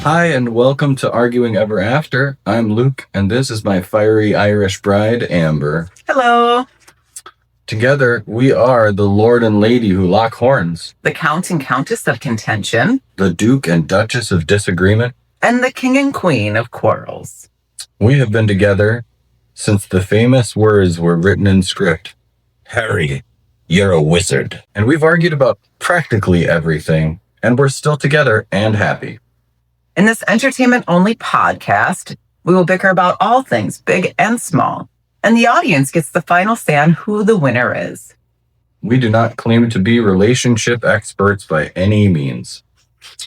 Hi, and welcome to Arguing Ever After. I'm Luke, and this is my fiery Irish bride, Amber. Hello. Together, we are the Lord and Lady who lock horns, The Count and Countess of Contention, the Duke and Duchess of Disagreement, and the King and Queen of Quarrels. We have been together since the famous words were written in script. Harry, you're a wizard. And we've argued about practically everything, and we're still together and happy. In this entertainment-only podcast, we will bicker about all things, big and small, and the audience gets the final say on who the winner is. We do not claim to be relationship experts by any means.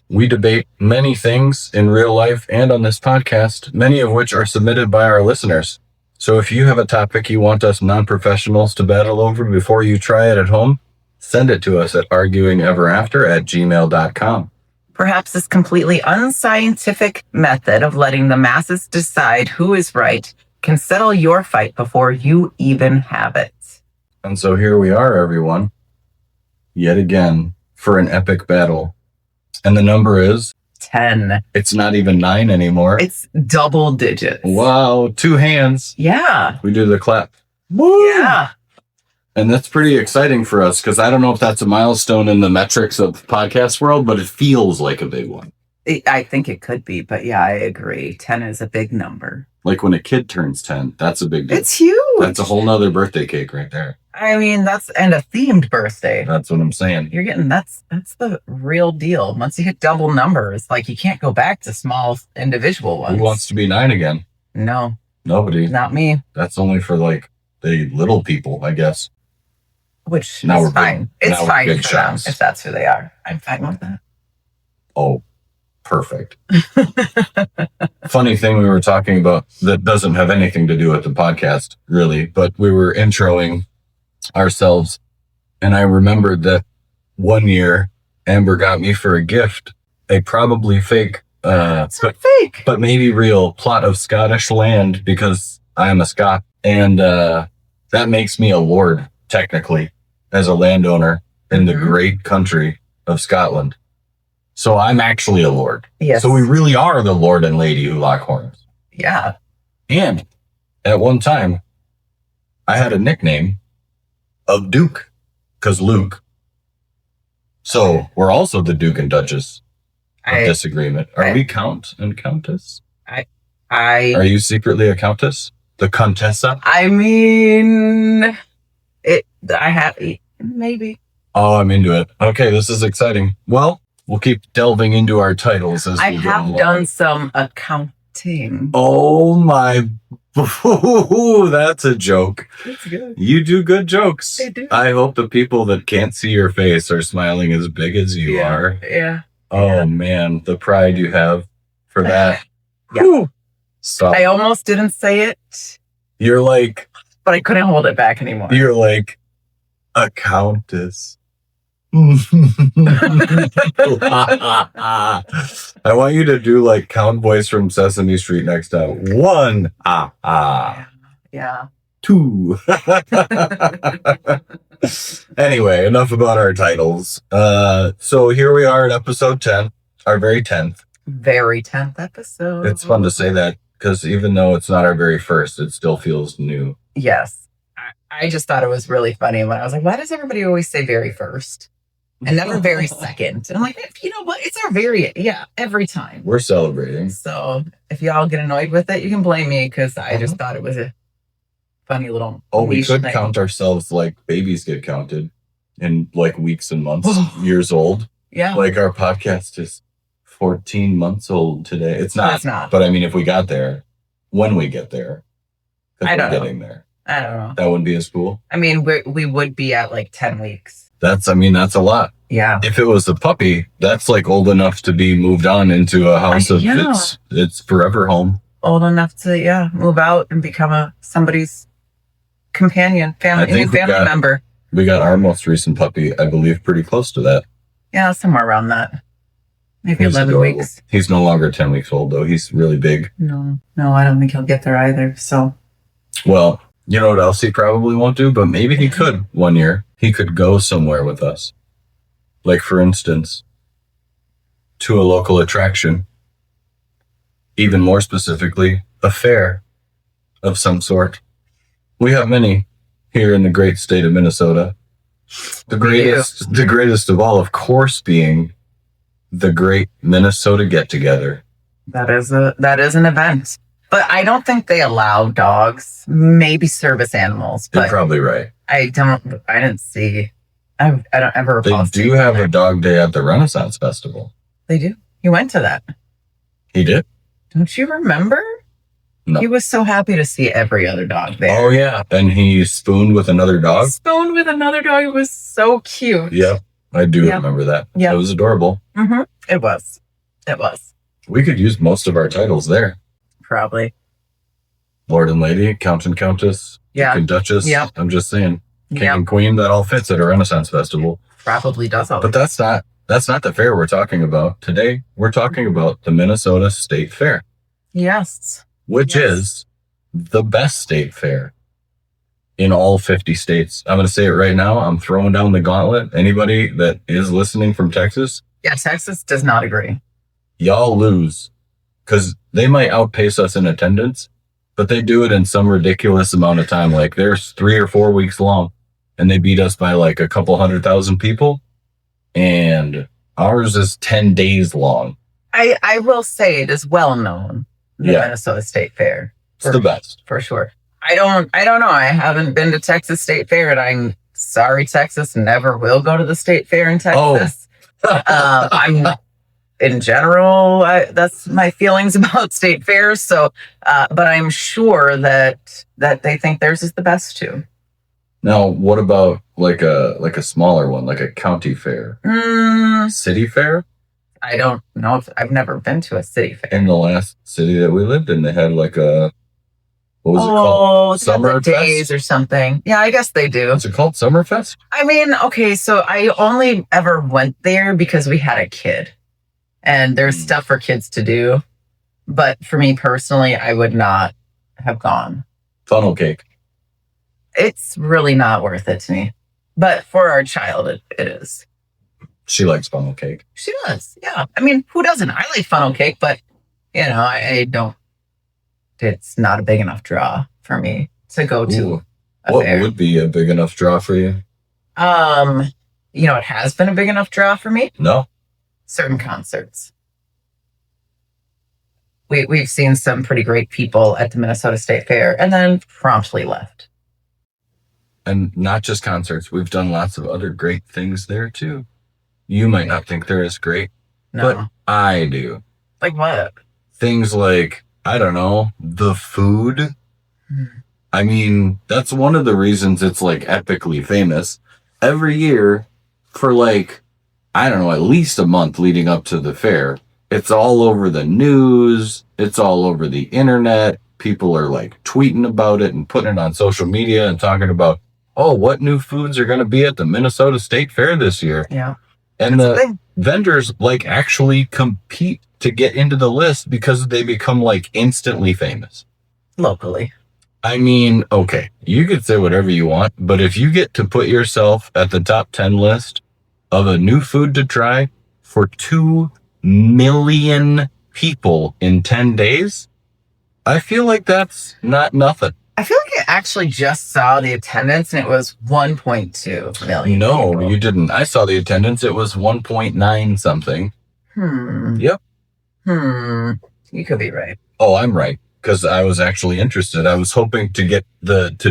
We debate many things in real life and on this podcast, many of which are submitted by our listeners. So if you have a topic you want us non-professionals to battle over before you try it at home, send it to us at arguingeverafter@gmail.com. Perhaps this completely unscientific method of letting the masses decide who is right can settle your fight before you even have it. And so here we are, everyone, yet again, for an epic battle. And the number is 10. It's not even 9 anymore. It's double digits. Wow, 2 hands. Yeah. We do the clap. Woo! Yeah. And that's pretty exciting for us because I don't know if that's a milestone in the metrics of the podcast world, but it feels like a big one. I think it could be, but yeah, I agree. 10 is a big number. Like when a kid turns 10, that's a big deal. It's huge. That's a whole nother birthday cake right there. I mean, and a themed birthday. That's what I'm saying. You're getting, that's the real deal. Once you hit double numbers, like you can't go back to small individual ones. Who wants to be 9 again? No. Nobody. Not me. That's only for like the little people, I guess. Which now is fine. It's fine big for them shots. if that's who they are. I'm fine with that. Oh, perfect. Funny thing we were talking about that doesn't have anything to do with the podcast, really, but we were introing ourselves, and I remembered that one year Amber got me for a gift a probably fake, It's not fake, but maybe real plot of Scottish land because I am a Scot, and that makes me a lord, technically, as a landowner in the great country of Scotland. So I'm actually a lord. Yes. So we really are the Lord and Lady who lock horns. Yeah. And at one time, I had a nickname of Duke, because Luke. So we're also the Duke and Duchess of Disagreement. Are we Count and Countess? Are you secretly a Countess? The Contessa? I mean, maybe. Oh, I'm into it. Okay, this is exciting. Well, we'll keep delving into our titles as we go along. I have done some accounting. Oh my, that's a joke. It's good. You do good jokes. I do. I hope the people that can't see your face are smiling as big as you are. Yeah. Oh man, the pride you have for that. Yeah. Stop. I almost didn't say it, You're like, but I couldn't hold it back anymore. you're like a countess. I want you to do like Count voice from Sesame Street next time. 1, Yeah. 2. Anyway, enough about our titles. So here we are at episode 10, our very 10th. Very 10th episode. It's fun to say that because even though it's not our very first, it still feels new. Yes. I just thought it was really funny when I was like, why does everybody always say very first? And never very second. And I'm like, you know what? It's our every time. We're celebrating. So if y'all get annoyed with it, you can blame me because I just thought it was a funny little. Oh, we could thing. count ourselves like babies get counted in like weeks and months, years old. Yeah. Like our podcast is 14 months old today. It's not. It's not. But I mean, if we got there, when we get there, I don't know. getting there. I don't know. That wouldn't be as cool. I mean, we would be at like 10 weeks. That's a lot. Yeah. If it was a puppy, that's like old enough to be moved on into a house of its forever home. Old enough to, move out and become somebody's companion, family member. We got our most recent puppy, I believe, pretty close to that. Yeah, somewhere around that. Maybe He's 11 adorable. weeks. He's no longer 10 weeks old, though. He's really big. No, I don't think he'll get there either. So, Well, you know what else he probably won't do? But maybe he could one year. He could go somewhere with us. Like, for instance, to a local attraction. Even more specifically, a fair of some sort. We have many here in the great state of Minnesota. The greatest of all, of course, being the Great Minnesota Get Together. that is an event. But I don't think they allow dogs, maybe service animals. You're But probably right. I didn't see. I don't ever They recall do seeing have there. a dog day at the Renaissance Festival. They do. He went to that. He did? Don't you remember? No. He was so happy to see every other dog there. Oh, yeah. And he spooned with another dog? Spooned with another dog. It was so cute. Yep. I do Yeah. remember that. Yeah. It was adorable. Mm-hmm. It was. We could use most of our titles there. Probably. Lord and Lady, Count and Countess, Yeah. Duke and Duchess. Yep. I'm just saying. King Yeah. and Queen, that all fits at a Renaissance Festival. Probably does all. But that's not the fair we're talking about. Today, we're talking about the Minnesota State Fair, Yes. which Yes. is the best state fair in all 50 states. I'm going to say it right now. I'm throwing down the gauntlet. Anybody that is listening from Texas, Yeah, Texas does not agree. y'all lose because they might outpace us in attendance, but they do it in some ridiculous amount of time. Like there's 3 or 4 weeks long and they beat us by like a couple 100,000 people. And ours is 10 days long. I will say it is well known, the Yeah. Minnesota State Fair. It's the best. For sure. I don't know. I haven't been to Texas State Fair, and I'm sorry, Texas never will go to the State Fair in Texas. I'm in general, that's my feelings about state fairs. So, but I'm sure that they think theirs is the best too. Now, what about like a smaller one, like a county fair? City fair? I don't know. I've never been to a city fair. In the last city that we lived in, they had like a, what was it called? Summer days or something. Yeah, I guess they do. What's it called? Summerfest? I mean, okay, so I only ever went there because we had a kid. And there's stuff for kids to do. But for me personally, I would not have gone. Funnel cake. It's really not worth it to me. But for our child, it is. She likes funnel cake. She does, yeah. I mean, who doesn't? I like funnel cake, but, I don't. It's not a big enough draw for me to go to Ooh. a What fair. would be a big enough draw for you? It has been a big enough draw for me. No? Certain concerts. We've seen some pretty great people at the Minnesota State Fair and then promptly left. And not just concerts. We've done lots of other great things there too. You might not think they're as great, No. but I do. Like what? Things like, I don't know, the food. I mean, that's one of the reasons it's like epically famous. Every year for like, I don't know, at least a month leading up to the fair, it's all over the news. It's all over the internet. People are like tweeting about it and putting it on social media and talking about, oh, what new foods are going to be at the Minnesota State Fair this year? Yeah. And That's the the thing. vendors like actually compete to get into the list because they become like instantly famous. Locally. I mean, okay, you could say whatever you want, but if you get to put yourself at the top 10 list of a new food to try for 2 million people in 10 days, I feel like that's not nothing. I feel like I actually just saw the attendance and it was 1.2 million. No, people. you didn't. I saw the attendance. It was 1.9 something. Yep. You could be right. Oh, I'm right. Because I was actually interested. I was hoping to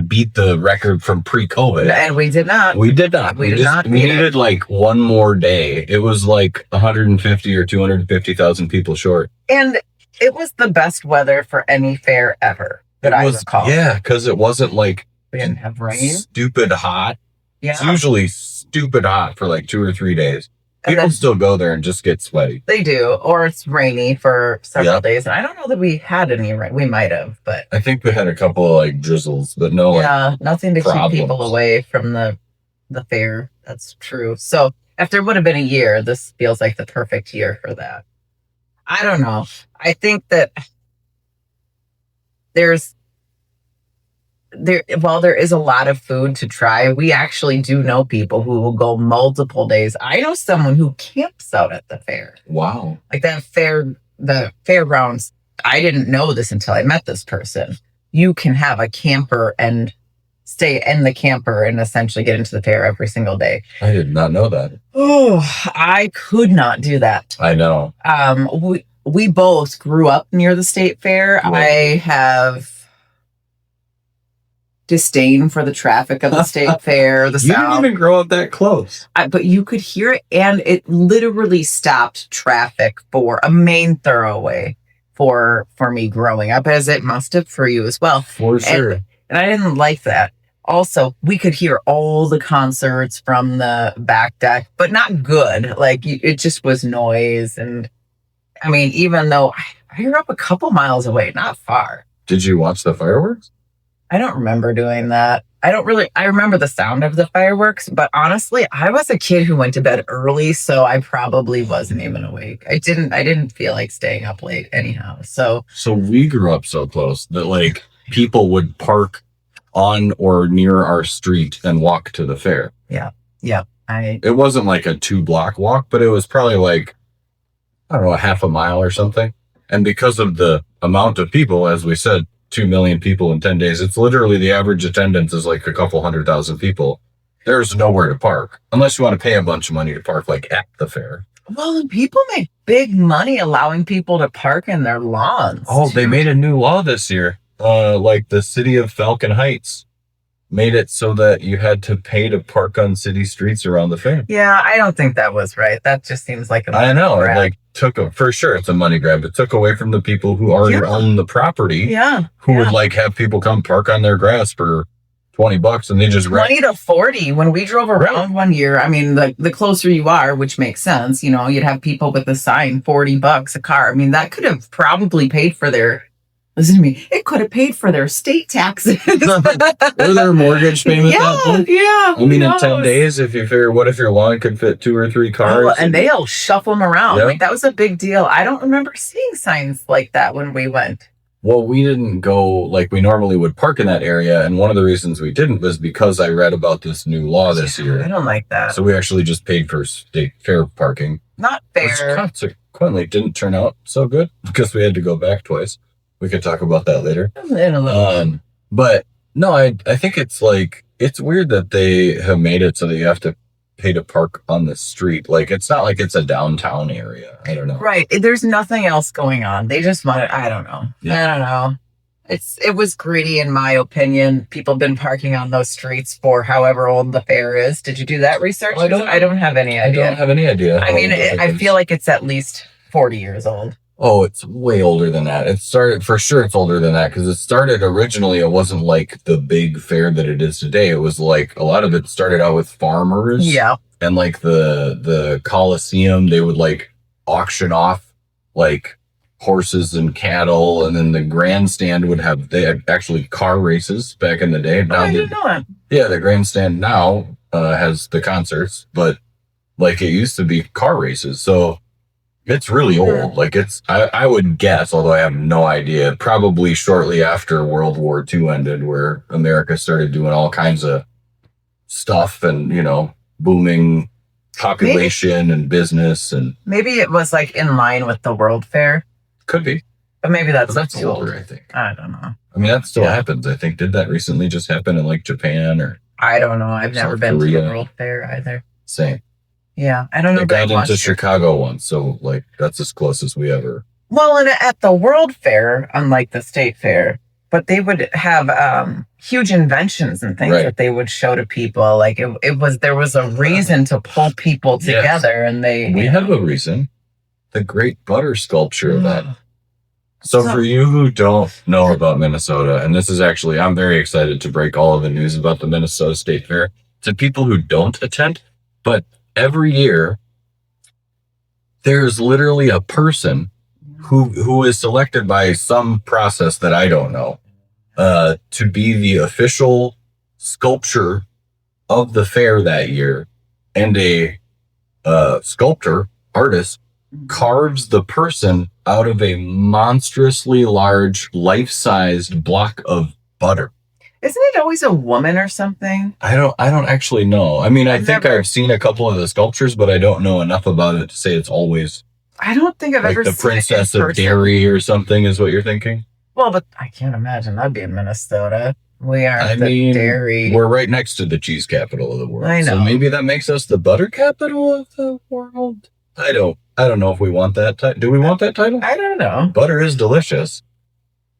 beat the record from pre-COVID. And we did not. We did not. We We did not we beat it. needed like one more day. It was like 150 or 250,000 people short. And it was the best weather for any fair ever that I recall. Yeah, because it wasn't like We didn't have rain. stupid hot. Yeah. It's usually stupid hot for like 2 or 3 days. And People then still go there and just get sweaty. they do. Or it's rainy for several Yeah. days. And I don't know that we had any rain. We might have, but I think we had a couple of like drizzles, but no. yeah, nothing to problems. keep people away from the fair. That's true. So If there would have been a year, this feels like the perfect year for that. I don't know. I think that while there is a lot of food to try, we actually do know people who will go multiple days. I know someone who camps out at the fair. Wow. Like the fairgrounds. I didn't know this until I met this person. You can have a camper and stay in the camper and essentially get into the fair every single day. I did not know that. Oh, I could not do that. I know. We both grew up near the state fair. Right. I have disdain for the traffic of the state fair, the You sound. didn't even grow up that close. But you could hear it, and it literally stopped traffic for a main thoroughway for me growing up, as it must have for you as well. For sure. And I didn't like that. Also, we could hear all the concerts from the back deck, but not good. Like, it just was noise. And I mean, even though I grew up a couple miles away, not far. Did you watch the fireworks? I don't remember doing that. I remember the sound of the fireworks, but honestly, I was a kid who went to bed early, so I probably wasn't even awake. I didn't feel like staying up late anyhow. So we grew up so close that like people would park on or near our street and walk to the fair. Yeah. It wasn't like a 2-block walk, but it was probably like, I don't know, a half a mile or something. And because of the amount of people, as we said, 2 million people in 10 days, it's literally the average attendance is like a couple 100,000 people. There's nowhere to park unless you want to pay a bunch of money to park like at the fair. Well, and people make big money allowing people to park in their lawns. Oh, they made a new law this year. Like the city of Falcon Heights made it so that you had to pay to park on city streets around the fair. Yeah, I don't think that was right. That just seems like I know. It like for sure it's a money grab. It took away from the people who already own the property. Yeah. Who would like have people come park on their grass for $20 and they just 20 to 40 when we drove around one year. I mean, the closer you are, which makes sense, you know, you'd have people with a sign, $40 a car. I mean, that could have probably paid for listen to me, it could have paid for their state taxes. Or their mortgage payment. Yeah. I mean, in 10 days, if you figure, what if your lawn could fit 2 or 3 cars? Oh, and they'll shuffle them around. Yeah. Like, that was a big deal. I don't remember seeing signs like that when we went. Well, we didn't go like we normally would park in that area. And one of the reasons we didn't was because I read about this new law this year. I don't like that. So we actually just paid for state fair parking. Not fair. Which consequently didn't turn out so good because we had to go back twice. We could talk about that later. In a little but no, I think it's like, it's weird that they have made it so that you have to pay to park on the street. Like, it's not like it's a downtown area. I don't know. Right. There's nothing else going on. They just want I don't know. Yeah. I don't know. It was greedy in my opinion. People have been parking on those streets for however old the fair is. Did you do that research? I don't have any idea. I don't have any idea. I mean, I feel like it's at least 40 years old. Oh, it's way older than that. It's older than that because it started originally, it wasn't like the big fair that it is today. It was like a lot of it started out with farmers. Yeah. And like the Coliseum, they would like auction off like horses and cattle. And then the grandstand they had actually car races back in the day. Now I didn't know that. Yeah, the grandstand now has the concerts, but like it used to be car races. So it's really old. Like I would guess, although I have no idea, probably shortly after World War II ended, where America started doing all kinds of stuff and, you know, booming population and business. And maybe it was like in line with the World Fair. Could be. But maybe that's too older, I think. I don't know. I mean, that still happens, I think. Did that recently just happen in like Japan or? I don't know. I've never South been Korea. to the World Fair either. Same. Yeah, I don't know. I got into Chicago once, so like that's as close as we ever. Well, and at the World Fair, unlike the State Fair, but they would have huge inventions and things that they would show to people. Like there was a reason to pull people together, and we have a reason. The Great Butter Sculpture event. So for you who don't know about Minnesota, and this is actually, I'm very excited to break all of the news about the Minnesota State Fair to people who don't attend, but every year, there's literally a person who is selected by some process that I don't know to be the official sculpture of the fair that year and a sculptor, artist, carves the person out of a monstrously large, life-sized block of butter. Isn't it always a woman or something? I don't actually know. I mean, I think I've seen a couple of the sculptures, but I don't know enough about it to say it's always. I don't think I've like ever the seen Princess it in of person. Derry or something is what you're thinking? Well, but I can't imagine that'd be in Minnesota. We are dairy. We're right next to the cheese capital of the world. I know. So maybe that makes us the butter capital of the world. I don't know if we want that title. Do we want that title? I don't know. Butter is delicious.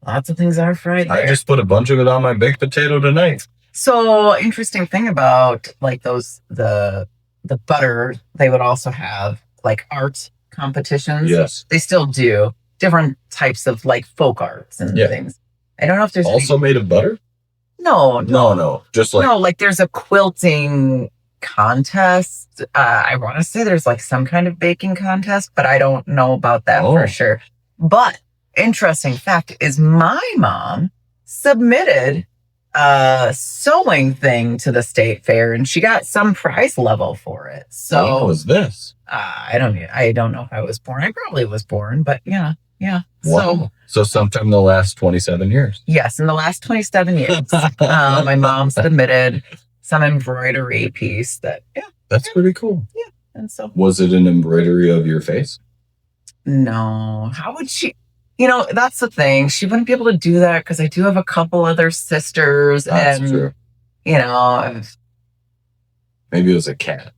Lots of things are fried there. I just put a bunch of it on my baked potato tonight. So interesting thing about like the butter, they would also have like art competitions. Yes. They still do different types of like folk arts and things. I don't know if there's also made of butter? No. Just like like there's a quilting contest. I want to say there's like some kind of baking contest, but I don't know about that for sure. But interesting fact is my mom submitted a sewing thing to the state fair and she got some prize level for it. So what was this? I don't know if I was born. I probably was born, but yeah. Wow. So sometime in the last 27 years. Yes, in the last 27 years, my mom submitted some embroidery piece that, That's pretty cool. Yeah. And so. Was it an embroidery of your face? No. How would she? That's the thing. She wouldn't be able to do that because I do have a couple other sisters. That's and, true. Maybe it was a cat.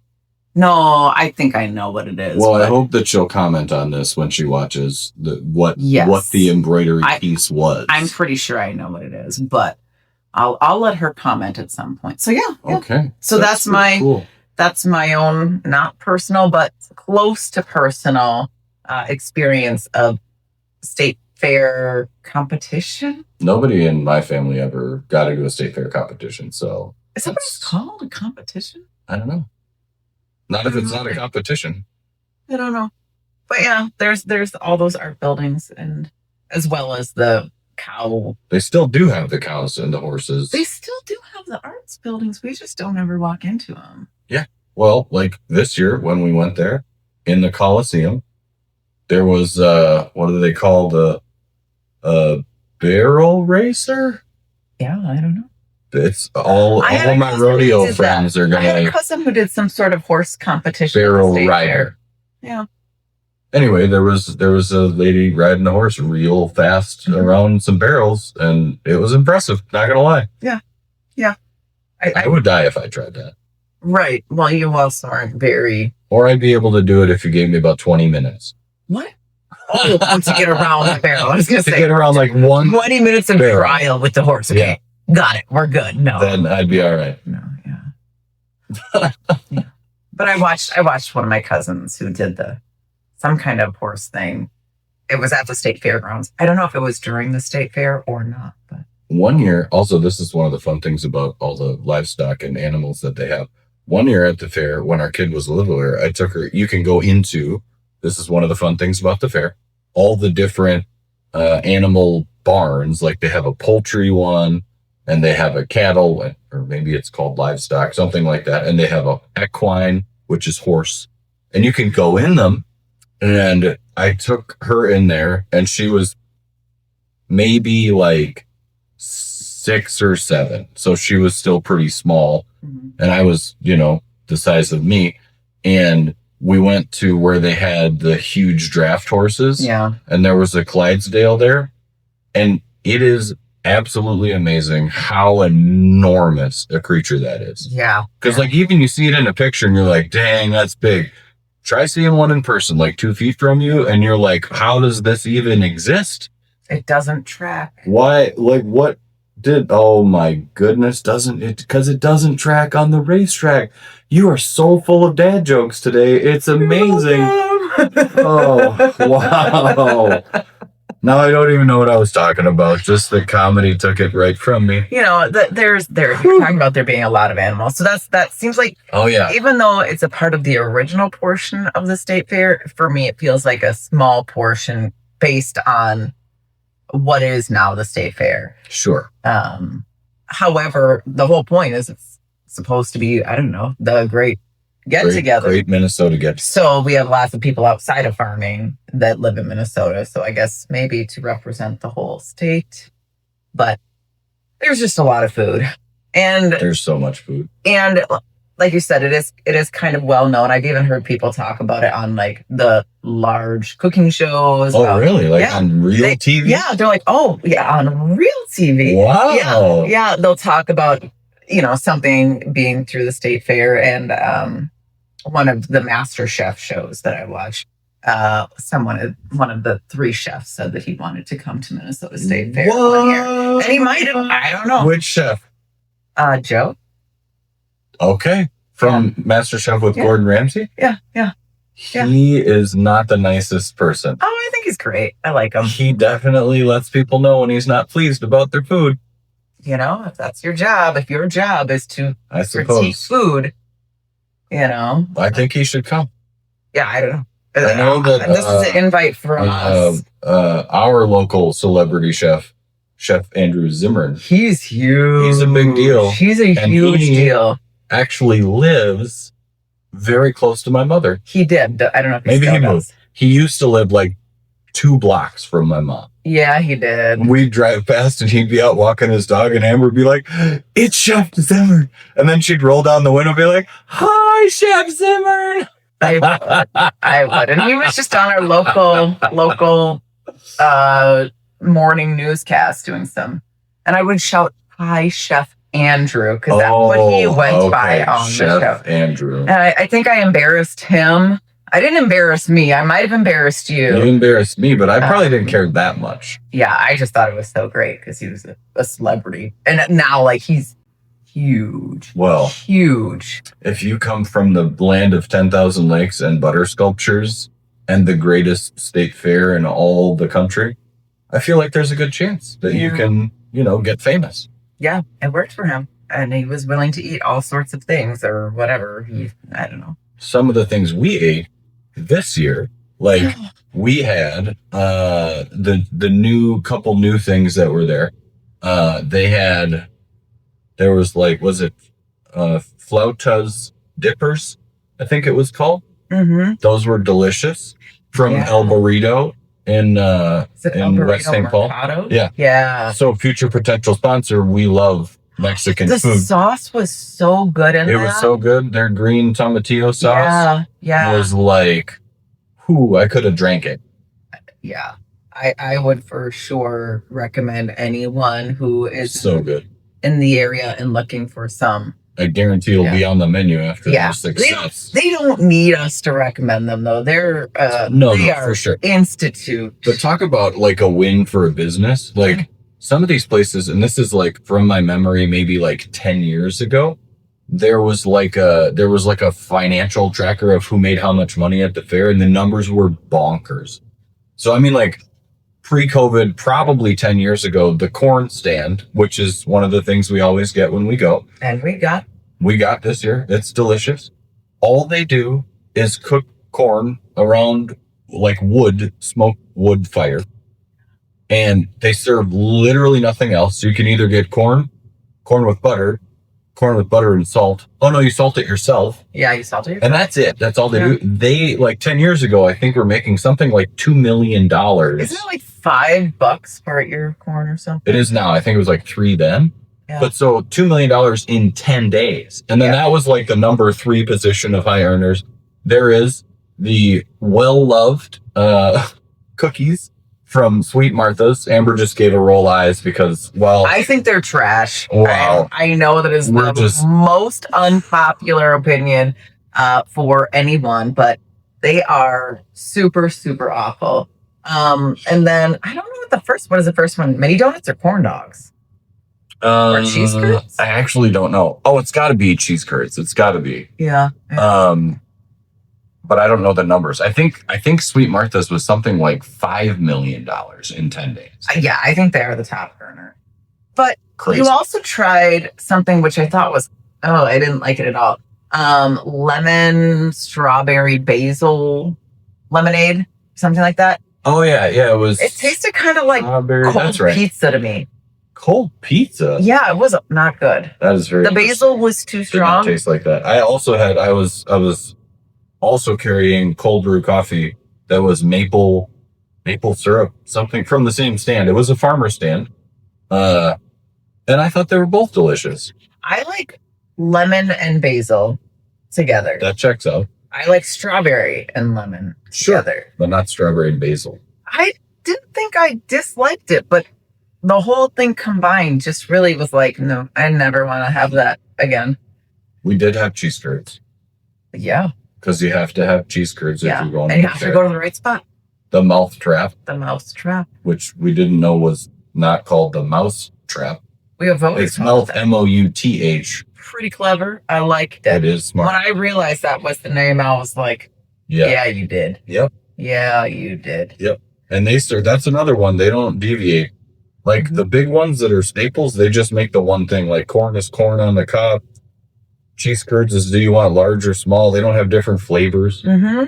No, I think I know what it is. Well, I hope that she'll comment on this when she watches what the embroidery piece was. I'm pretty sure I know what it is, but I'll let her comment at some point. So yeah. Okay. So that's my own, not personal, but close to personal experience of state fair competition. Nobody in my family ever got into a state fair competition, so is that what it's called? A competition? I don't know. Not if it's not a competition. I don't know. But yeah, there's all those art buildings and as well as the cow. They still do have the cows and the horses. They still do have the arts buildings. We just don't ever walk into them. Yeah. Well, like this year when we went there in the Coliseum, there was what do they call the barrel racer? Yeah, I don't know. It's all my rodeo friends are gonna. I had a cousin who did some sort of horse competition. Barrel rider. Yeah. Anyway, there was a lady riding a horse real fast around some barrels, and it was impressive. Not gonna lie. Yeah. I would die if I tried that. Right. Well, you also aren't very. Or I'd be able to do it if you gave me about 20 minutes. What? Oh, to get around the barrel. I was gonna say get around like 20 minutes of trial with the horse. Okay. Yeah. Got it. We're good. No. Then I'd be all right. No, yeah. Yeah. But I watched one of my cousins who did some kind of horse thing. It was at the state fairgrounds. I don't know if it was during the state fair or not, but one year, also this is one of the fun things about all the livestock and animals that they have. One year at the fair, when our kid was littler, I took her, you can go into, this is one of the fun things about the fair, all the different animal barns, like they have a poultry one, and they have a cattle, or maybe it's called livestock, something like that. And they have a equine, which is horse. And you can go in them. And I took her in there, and she was maybe like 6 or 7. So she was still pretty small. Mm-hmm. And I was, the size of me. And we went to where they had the huge draft horses. Yeah. And there was a Clydesdale there. And it is absolutely amazing how enormous a creature that is. Yeah. Because like even you see it in a picture and you're like, dang, that's big. Try seeing one in person, like 2 feet from you, and you're like, how does this even exist? It doesn't track. Why? Like what did, oh my goodness, doesn't it? Because it doesn't track on the racetrack. You are so full of dad jokes today. It's amazing. Oh, wow. Now I don't even know what I was talking about. Just the comedy took it right from me. You're talking about there being a lot of animals. So that seems like, oh yeah. Even though it's a part of the original portion of the state fair, for me, it feels like a small portion based on what is now the state fair. Sure. However, the whole point is it's supposed to be, I don't know, the great get-together. Great Minnesota get. So we have lots of people outside of farming that live in Minnesota. So I guess maybe to represent the whole state. But there's just a lot of food. And there's so much food. And like you said, it is kind of well known. I've even heard people talk about it on like the large cooking shows. Oh, really? Like on real TV? Yeah, they're like, oh, yeah, on real TV. Wow. Yeah, they'll talk about, something being through the state fair. And one of the Master Chef shows that I watched, one of the 3 chefs said that he wanted to come to Minnesota State Fair one year. And he might have, I don't know. Which chef? Joe. Okay. From Master Chef with Gordon Ramsay? Yeah. He is not the nicest person. Oh, I think he's great. I like him. He definitely lets people know when he's not pleased about their food. If that's your job, if your job is to critique food, I think he should come. Yeah, I don't know. I know that this is an invite from us. Our local celebrity chef, Chef Andrew Zimmern. He's huge. He's a big deal. He's a huge deal. Actually lives very close to my mother. He did. I don't know if he maybe still he does. moved. He used to live like 2 blocks from my mom. Yeah, he did. We'd drive past and he'd be out walking his dog and Amber would be like, "It's Chef Zimmern." And then she'd roll down the window and be like, "Hi, Chef Zimmern." I would. And he was just on our local morning newscast doing some. And I would shout, "Hi, Chef Andrew," because that's what he went by on Chef the show. Andrew. And I think I embarrassed him. I didn't embarrass me. I might have embarrassed you. You embarrassed me, but I probably didn't care that much. Yeah, I just thought it was so great because he was a celebrity. And now, like, he's huge. Well, huge. If you come from the land of 10,000 lakes and butter sculptures and the greatest state fair in all the country, I feel like there's a good chance that you can, get famous. Yeah, it worked for him. And he was willing to eat all sorts of things or whatever. I don't know. Some of the things we ate this year, like we had the new couple new things that were there. There was like, was it Flautas Dippers? I think it was called. Mm-hmm. Those were delicious from El Burrito in West St. Paul. Yeah. So future potential sponsor, we love Mexican food. The sauce was so good in there. It was so good. Their green tomatillo sauce was like, I could have drank it. Yeah. I would for sure recommend anyone who is so good in the area and looking for some. I guarantee it'll be on the menu after their success. They don't need us to recommend them though. They're they are for sure. Institute. But talk about like a win for a business. Like some of these places, and this is like from my memory, maybe like 10 years ago, there was like a financial tracker of who made how much money at the fair, and the numbers were bonkers. So I mean, like pre-COVID, probably 10 years ago, the corn stand, which is one of the things we always get when we go. And we got this year. It's delicious. All they do is cook corn around like smoked wood fire. And they serve literally nothing else. So you can either get corn with butter and salt. Oh no, you salt it yourself. Yeah, you salt it yourself. And that's it. That's all they do. They, like 10 years ago, I think were making something like $2 million. Isn't it like $5 for your corn or something? It is now. I think it was like 3 then. Yeah. But so $2 million in 10 days. And then that was like the number 3 position of high earners. There is the well-loved cookies from Sweet Martha's. Amber just gave a roll eyes because, well, I think they're trash. Wow. I know that is the most unpopular opinion for anyone, but they are super, super awful. And then I don't know what is the first one? Mini donuts or corn dogs? Or cheese curds? I actually don't know. Oh, it's got to be cheese curds. It's got to be. Yeah. But I don't know the numbers. I think Sweet Martha's was something like $5 million in 10 days. Yeah, I think they are the top earner. But crazy. You also tried something which I thought was, I didn't like it at all. Lemon, strawberry, basil lemonade, something like that. Oh, yeah. It tasted kind of like cold pizza to me. Cold pizza. Yeah, it was not good. That is very. The basil was too Did not strong. taste like that. I was also carrying cold brew coffee that was maple syrup, something from the same stand. It was a farmer stand. And I thought they were both delicious. I like lemon and basil together. That checks out. I like strawberry and lemon together. But not strawberry and basil. I didn't think I disliked it, but the whole thing combined just really was like, no, I never want to have that again. We did have cheese curds. Yeah. Because you have to have cheese curds if you're going and you have to go to the right spot. The mouth trap. The mouse trap. Which we didn't know was not called the mouse trap. We have voted. It's mouth MOUTH. Pretty clever. I liked it. It is smart. When I realized that was the name, I was like, yeah you did. Yep. Yeah, you did. Yep. And that's another one. They don't deviate. Like the big ones that are staples, they just make the one thing. Like corn is corn on the cob. Cheese curds is, do you want large or small? They don't have different flavors.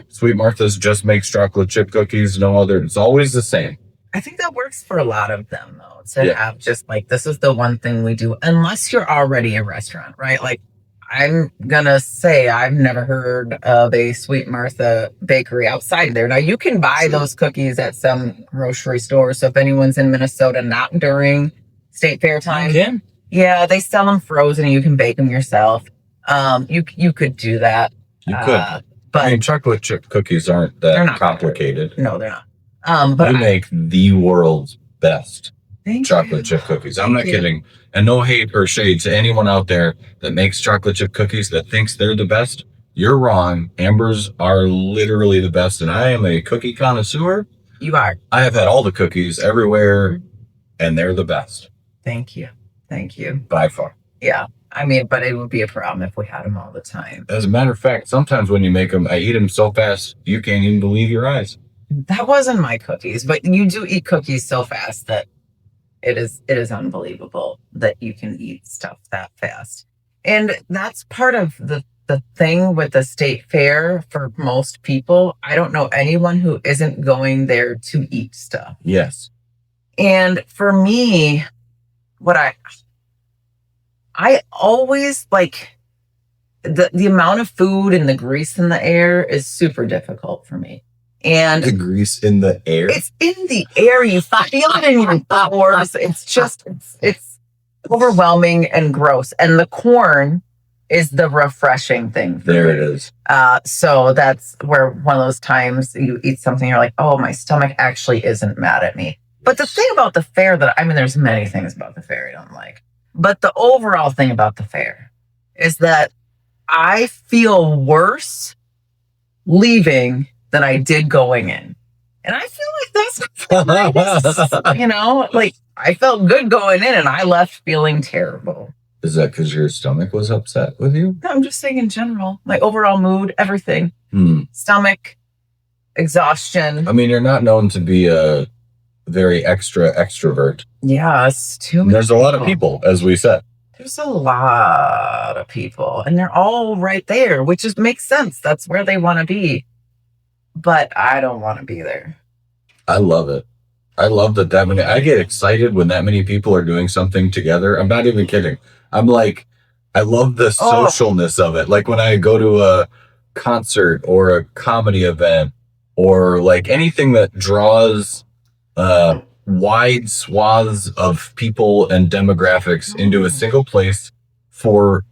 Sweet Martha's just makes chocolate chip cookies. No other. It's always the same. I think that works for a lot of them, though, to have just like, this is the one thing we do, unless you're already a restaurant, right? Like, I'm going to say I've never heard of a Sweet Martha bakery outside there. Now, you can buy those cookies at some grocery store. So if anyone's in Minnesota, not during state fair time. Yeah, they sell them frozen and you can bake them yourself. You could do that. You could. But I mean, chocolate chip cookies aren't that complicated. No, they're not. But we make the world's best chocolate chip cookies. I'm not kidding. And no hate or shade to anyone out there that makes chocolate chip cookies that thinks they're the best. You're wrong. Amber's are literally the best. And I am a cookie connoisseur. You are. I have had all the cookies everywhere, and they're the best. Thank you. Thank you. By far. Yeah. I mean, but it would be a problem if we had them all the time. As a matter of fact, sometimes when you make them, I eat them so fast, you can't even believe your eyes. That wasn't my cookies, but you do eat cookies so fast that it is unbelievable that you can eat stuff that fast. And that's part of the thing with the state fair for most people. I don't know anyone who isn't going there to eat stuff. Yes. And for me, what I always like the amount of food and the grease in the air is super difficult for me. And the grease in the air? It's in the air. You feel it in your pores. It's just, it's overwhelming and gross. And the corn is the refreshing thing. There it is. So that's where one of those times you eat something, you're like, oh, my stomach actually isn't mad at me. But the thing about the fair there's many things about the fair I don't like. But the overall thing about the fair is that I feel worse leaving than I did going in. And I feel like that's, like I felt good going in and I left feeling terrible. Is that because your stomach was upset with you? No, I'm just saying in general, my overall mood, everything. Stomach, exhaustion. I mean, you're not known to be a very extrovert. Yeah, it's too many. There's a lot of people, as we said. There's a lot of people and they're all right there, which just makes sense. That's where they want to be. But I don't want to be there. I love it. I love that many. I get excited when that many people are doing something together. I'm not even kidding. I'm like, I love the socialness of it. Like when I go to a concert or a comedy event or like anything that draws wide swaths of people and demographics into a single place for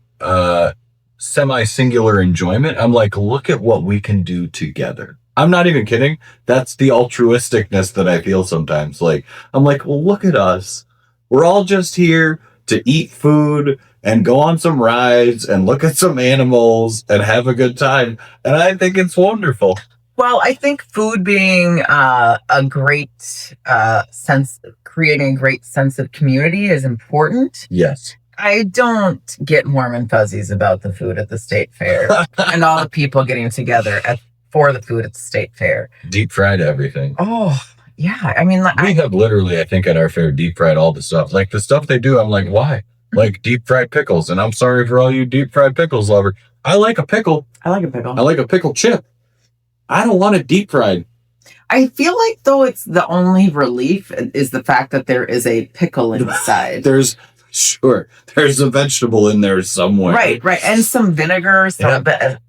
semi-singular enjoyment. I'm like, look at what we can do together. I'm not even kidding. That's the altruisticness that I feel sometimes. Like, I'm like, well, look at us. We're all just here to eat food and go on some rides and look at some animals and have a good time. And I think it's wonderful. Well, I think food being a great sense, creating a great sense of community is important. Yes. I don't get warm and fuzzies about the food at the state fair and all the people getting together for the food at the state fair. Deep fried everything. Oh, yeah. I mean, we have literally, I think at our fair, deep fried all the stuff. Like the stuff they do, I'm like, why? Like deep fried pickles. And I'm sorry for all you deep fried pickles lovers. I like a pickle. I like a pickle. I like a pickle chip. I don't want it deep fried. I feel like though it's the only relief is the fact that there is a pickle inside. There's a vegetable in there somewhere. Right. And some vinegar, the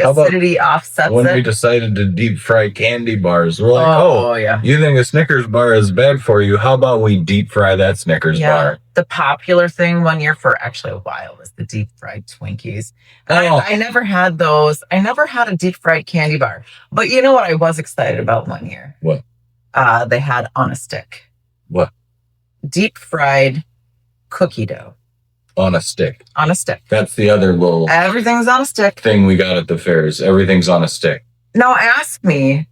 How about acidity offsets when it. we decided to deep fry candy bars, we're like, yeah. You think a Snickers bar is bad for you? How about we deep fry that Snickers bar? The popular thing one year for actually a while was the deep fried Twinkies. I never had those. I never had a deep fried candy bar. But you know what I was excited about one year? What? They had on a stick. What? Deep fried cookie dough. On a stick. On a stick. That's the other little... Everything's on a stick. ...thing we got at the fairs. Everything's on a stick. Now ask me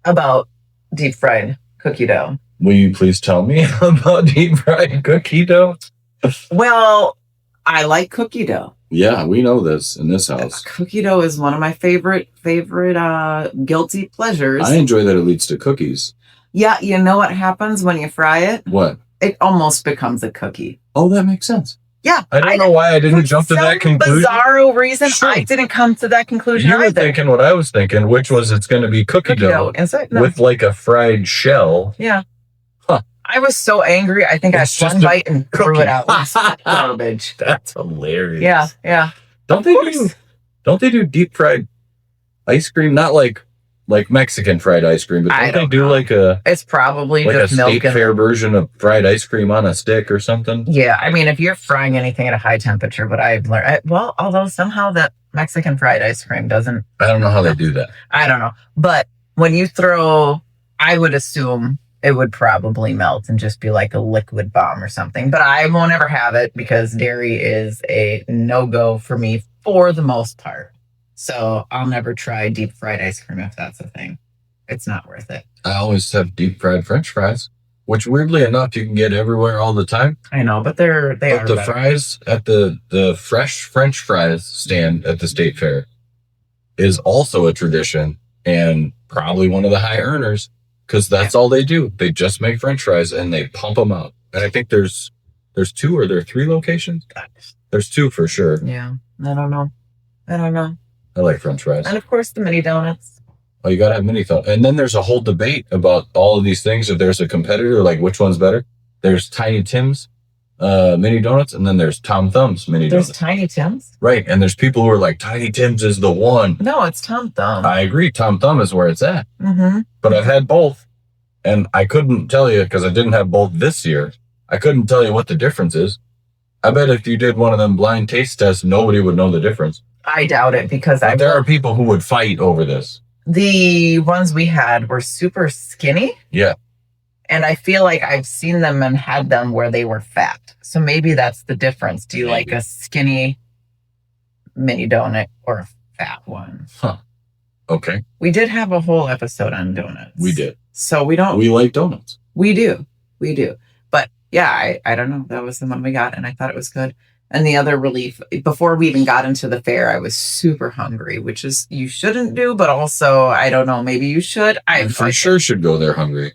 about deep fried cookie dough. Will you please tell me about deep fried cookie dough? Well, I like cookie dough. Yeah, we know this in this house. Cookie dough is one of my favorite guilty pleasures. I enjoy that it leads to cookies. Yeah, you know what happens when you fry it? What? It almost becomes a cookie. Oh, that makes sense. Yeah. I don't know why I didn't jump to that conclusion. For some bizarro reason, I didn't come to that conclusion. You were thinking what I was thinking, which was it's going to be cookie dough with like a fried shell. Yeah. Huh. I was so angry. I think I had one bite and threw it out. Garbage. That's hilarious. Yeah. Don't they do deep fried ice cream? Not like Mexican fried ice cream, but don't they do like a... It's probably like just a milk state fair version of fried ice cream on a stick or something? Yeah, I mean, if you're frying anything at a high temperature, but I've learned... although somehow that Mexican fried ice cream doesn't... I don't know how they do that. I don't know. But when you throw... I would assume it would probably melt and just be like a liquid bomb or something. But I won't ever have it because dairy is a no-go for me for the most part. So I'll never try deep fried ice cream if that's a thing. It's not worth it. I always have deep fried French fries, which weirdly enough you can get everywhere all the time. I know, but they are the better. Fries at the fresh French fries stand at the state fair is also a tradition and probably one of the high earners because that's all they do. They just make French fries and they pump them out. And I think there's 2 or there are 3 locations. There's 2 for sure. Yeah, I don't know. I like French fries. And of course, the mini donuts. Oh, you gotta have mini donuts. And then there's a whole debate about all of these things. If there's a competitor, like which one's better? There's Tiny Tim's mini donuts, and then there's Tom Thumb's mini donuts. There's Tiny Tim's? Right. And there's people who are like, Tiny Tim's is the one. No, it's Tom Thumb. I agree. Tom Thumb is where it's at. Mm-hmm. But I've had both. And I couldn't tell you, because I didn't have both this year, I couldn't tell you what the difference is. I bet if you did one of them blind taste tests, nobody would know the difference. I doubt it because there are people who would fight over this. The ones we had were super skinny. Yeah. And I feel like I've seen them and had them where they were fat. So maybe that's the difference. Do you like a skinny mini donut or a fat one? Huh. Okay. We did have a whole episode on donuts. We did. So we like donuts. We do. But yeah, I don't know. That was the one we got and I thought it was good. And the other relief, before we even got into the fair, I was super hungry, which is you shouldn't do, but also, I don't know, maybe you should. I for sure should go there hungry.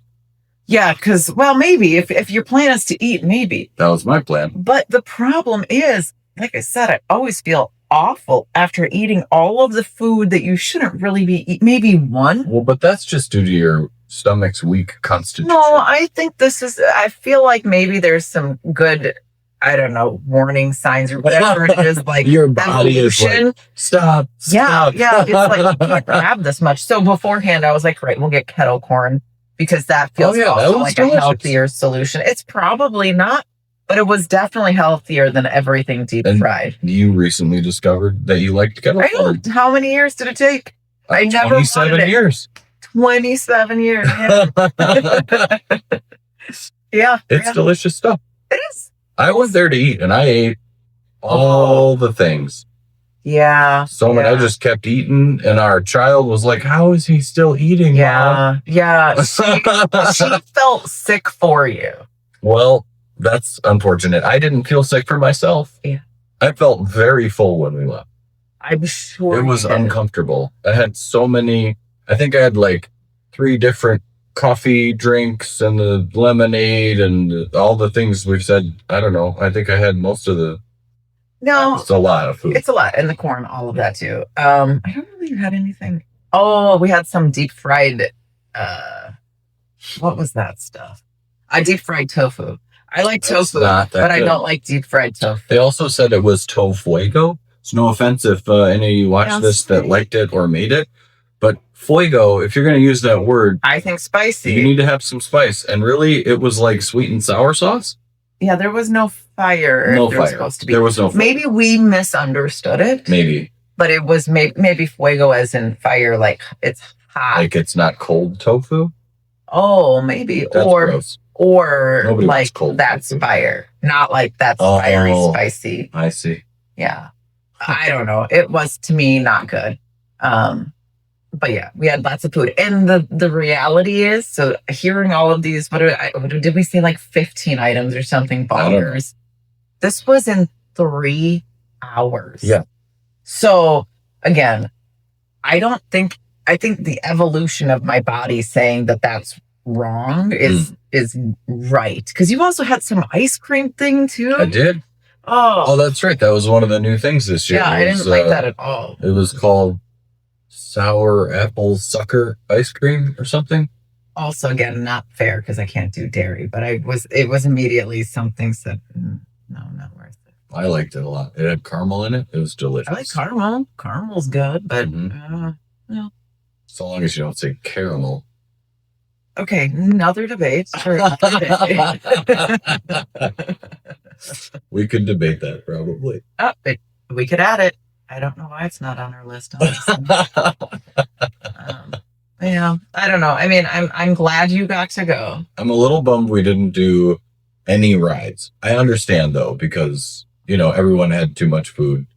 Yeah, because, maybe. If your plan is to eat, maybe. That was my plan. But the problem is, like I said, I always feel awful after eating all of the food that you shouldn't really be eating. Maybe one. Well, but that's just due to your stomach's weak constitution. No, I think I feel like maybe there's some good... I don't know, warning signs or whatever it is, like your body evolution. Is like, stop. Yeah. It's like, you can't have this much. So beforehand, I was like, right, we'll get kettle corn because that feels also like delicious. A healthier solution. It's probably not, but it was definitely healthier than everything deep fried. You recently discovered that you liked kettle corn. How many years did it take? I never 27 years. 27 years. Yeah. It's delicious stuff. It is. I went there to eat, and I ate all the things. Yeah. I just kept eating, and our child was like, how is he still eating, Mom? Yeah. She felt sick for you. Well, that's unfortunate. I didn't feel sick for myself. Yeah. I felt very full when we left. I'm sure. It was uncomfortable. I had so many, I think I had like 3 different coffee drinks and the lemonade and all the things we've said. I don't know. I think I had most of the... No. It's a lot of food. It's a lot. And the corn, all of that too. I don't really have anything. Oh, we had some deep fried what was that stuff? I deep fried tofu. I like That's tofu, not that but I good. don't like deep fried tofu. They also said it was tofuego. It's no offense if any of you watched Yeah, this that sweet. liked it or made it, but fuego, if you're going to use that word, I think spicy. you need to have some spice. And really, it was like sweet and sour sauce. Yeah, there was no fire. No there fire. Was supposed to be. There was no fire. Maybe we misunderstood it. Maybe. But it was maybe fuego as in fire, like it's hot. Like it's not cold tofu? Oh, maybe. That's gross. Or Nobody like wants cold that's tofu. fire. Not like that's fiery, spicy. I see. Yeah. I don't know. It was to me not good. But yeah, we had lots of food. And the reality is, so hearing all of these, what did we say, like 15 items or something bonkers? This was in 3 hours. Yeah. So again, I think the evolution of my body saying that that's wrong is right. Because you also had some ice cream thing too. I did. Oh, that's right. That was one of the new things this year. Yeah, I didn't like that at all. It was called sour apple sucker ice cream or something. Also, again, not fair because I can't do dairy, but it was immediately something said, no, not worth it. I liked it a lot. It had caramel in it. It was delicious. I like caramel. Caramel's good, but no. So long as you don't say caramel. Okay, another debate. We could debate that probably. We could add it. I don't know why it's not on our list. Yeah, I don't know. I mean, I'm glad you got to go. I'm a little bummed we didn't do any rides. I understand though, because everyone had too much food,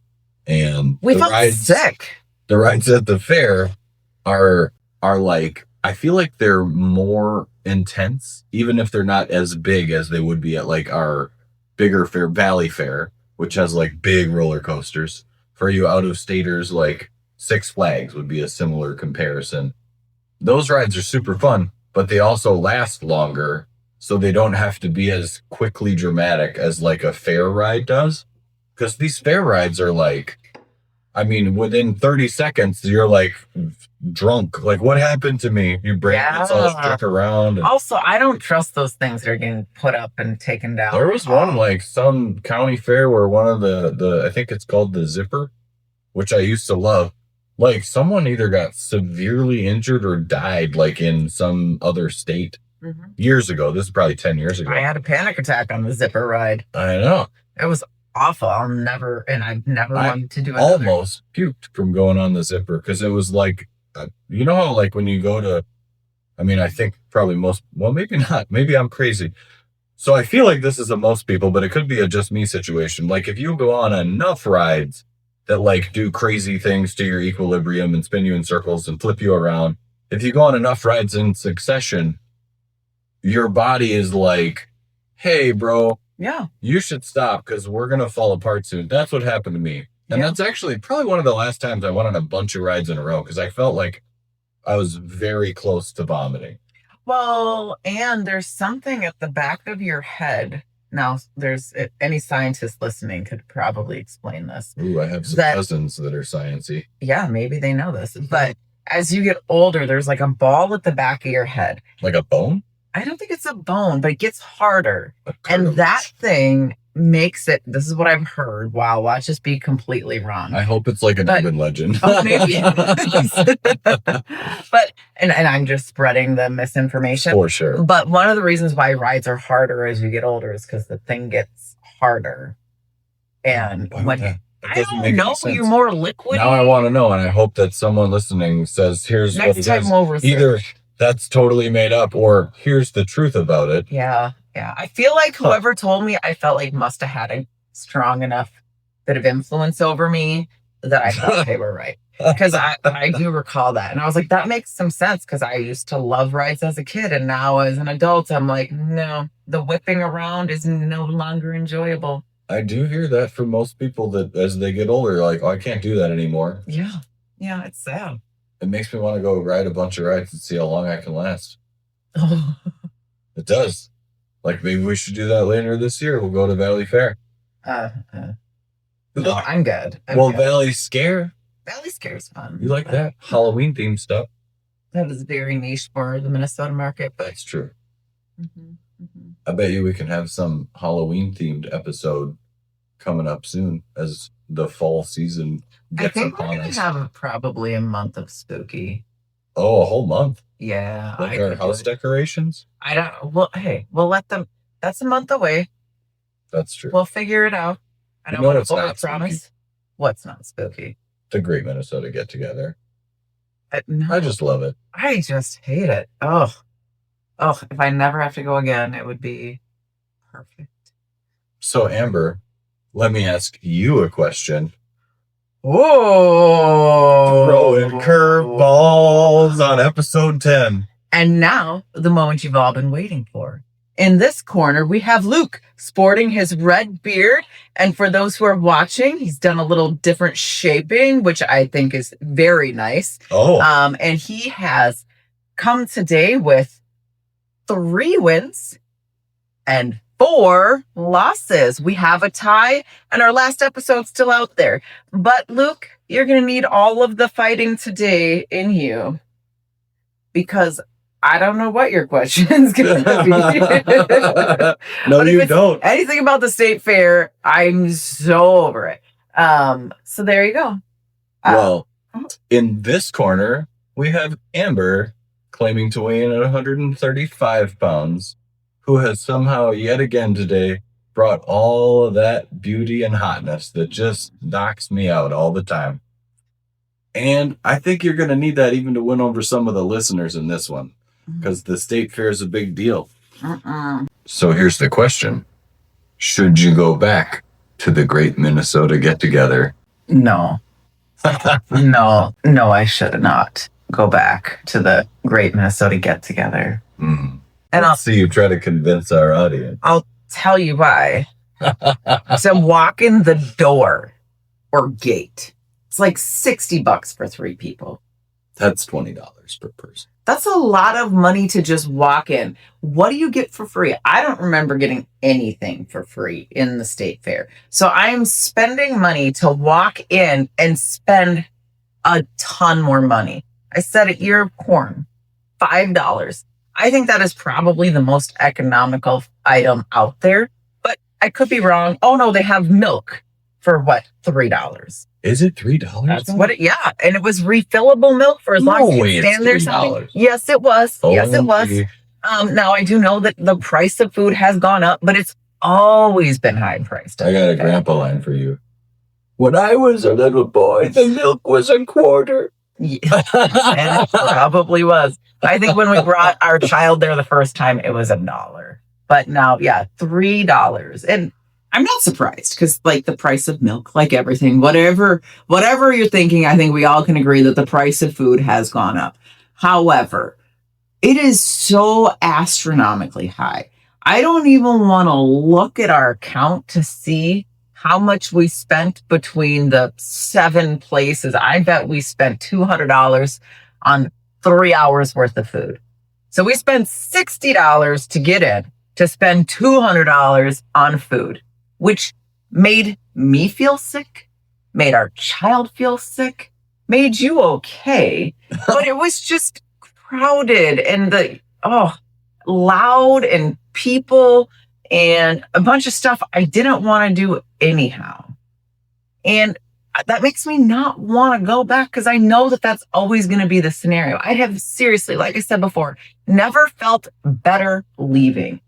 and we felt sick. The rides at the fair are like, I feel like they're more intense, even if they're not as big as they would be at like our bigger fair, Valley Fair, which has like big roller coasters. For you out of staters, like Six Flags would be a similar comparison. Those rides are super fun, but they also last longer, so they don't have to be as quickly dramatic as like a fair ride does. Because these fair rides are like, I mean, within 30 seconds, you're like drunk. Like, what happened to me? Your brain gets all struck around. And also, I don't trust those things that are getting put up and taken down. There was one, like some county fair where one of the I think it's called the Zipper, which I used to love. Like, someone either got severely injured or died, like in some other state years ago. This is probably 10 years ago. I had a panic attack on the Zipper ride. I know. It was awful. I've never wanted to do it. Almost puked from going on the Zipper because it was like, how like when you go to, I mean, I think probably maybe not. Maybe I'm crazy. So I feel like this is a most people, but it could be a just me situation. Like if you go on enough rides that like do crazy things to your equilibrium and spin you in circles and flip you around, if you go on enough rides in succession, your body is like, hey, bro, you should stop because we're going to fall apart soon. That's what happened to me. And that's actually probably one of the last times I went on a bunch of rides in a row because I felt like I was very close to vomiting. Well, and there's something at the back of your head. Now, there's any scientist listening could probably explain this. Ooh, I have some cousins that are sciencey. Yeah, maybe they know this. But as you get older, there's like a ball at the back of your head. Like a bone? I don't think it's a bone, but it gets harder. And that thing makes it, this is what I've heard. Wow, watch this be completely wrong. I hope it's like an urban legend. Oh, maybe. But, and I'm just spreading the misinformation. For sure. But one of the reasons why rides are harder as you get older is because the thing gets harder. And when I don't know, you're more liquid. Now I want to know, and I hope that someone listening says, here's next what it time is. we'll research. Either that's totally made up, or here's the truth about it. Yeah. I feel like whoever told me, I felt like must have had a strong enough bit of influence over me that I thought they were right. Because I do recall that. And I was like, that makes some sense because I used to love rides as a kid. And now as an adult, I'm like, no, the whipping around is no longer enjoyable. I do hear that from most people that as they get older, like, oh, I can't do that anymore. Yeah, it's sad. It makes me want to go ride a bunch of rides and see how long I can last. Oh. It does. Like, maybe we should do that later this year. We'll go to Valley Fair. No, I'm good. Valley Scare. Valley Scare is fun. You like that? Halloween themed stuff. That is very niche for the Minnesota market, but That's true. mhm, mhm. I bet you we can have some Halloween themed episode coming up soon as the fall season I gets think we're upon gonna us. have probably a month of spooky. Oh, a whole month. Yeah, Like I our could do house it. decorations? I don't. Well, hey, we'll let them. That's a month away. That's true. We'll figure it out. I You don't know want what's to not spooky? overpromise. What's not spooky? The Great Minnesota Get Together. No, I just love it. I just hate it. Oh, if I never have to go again, it would be perfect. So, Amber, let me ask you a question. Whoa! Throwing curveballs on episode 10. And now, the moment you've all been waiting for. In this corner, we have Luke sporting his red beard. And for those who are watching, he's done a little different shaping, which I think is very nice. Oh, And he has come today with 3 wins and 4 losses. We have a tie, and our last episode's still out there. But Luke, you're going to need all of the fighting today in you, because I don't know what your question's going to be. no, But if you it's don't. anything about the state fair, I'm so over it. So there you go. Well, in this corner, we have Amber claiming to weigh in at 135 pounds, who has somehow yet again today brought all of that beauty and hotness that just knocks me out all the time. And I think you're going to need that even to win over some of the listeners in this one, because the state fair is a big deal. So here's the question. Should you go back to the Great Minnesota Get Together? No, I should not go back to the Great Minnesota Get Together. And And I'll see you try to convince our audience. I'll tell you why. So walk in the door or gate. It's like $60 for 3 people. That's $20 per person. That's a lot of money to just walk in. What do you get for free? I don't remember getting anything for free in the state fair. So I'm spending money to walk in and spend a ton more money. I said it, ear of corn, $5. I think that is probably the most economical item out there, but I could be wrong. Oh no, they have milk for what? $3. Is it $3? That's what it, yeah. And it was refillable milk for as long as you stand there. Something. Yes, it was. Yes, it was. Now I do know that the price of food has gone up, but it's always been high priced. I got a grandpa line for you. When I was a little boy, the milk was a quarter. Yeah. And it probably was. I think when we brought our child there the first time, it was $1. But now, yeah, $3. And I'm not surprised, because like the price of milk, like everything, whatever you're thinking, I think we all can agree that the price of food has gone up. However, it is so astronomically high. I don't even want to look at our account to see how much we spent between the 7 places. I bet we spent $200 on 3 hours worth of food. So we spent $60 to get in, to spend $200 on food, which made me feel sick, made our child feel sick, made you okay. But it was just crowded and loud and people and a bunch of stuff I didn't want to do anyhow. And that makes me not want to go back, because I know that that's always going to be the scenario. I have seriously, like I said before, never felt better leaving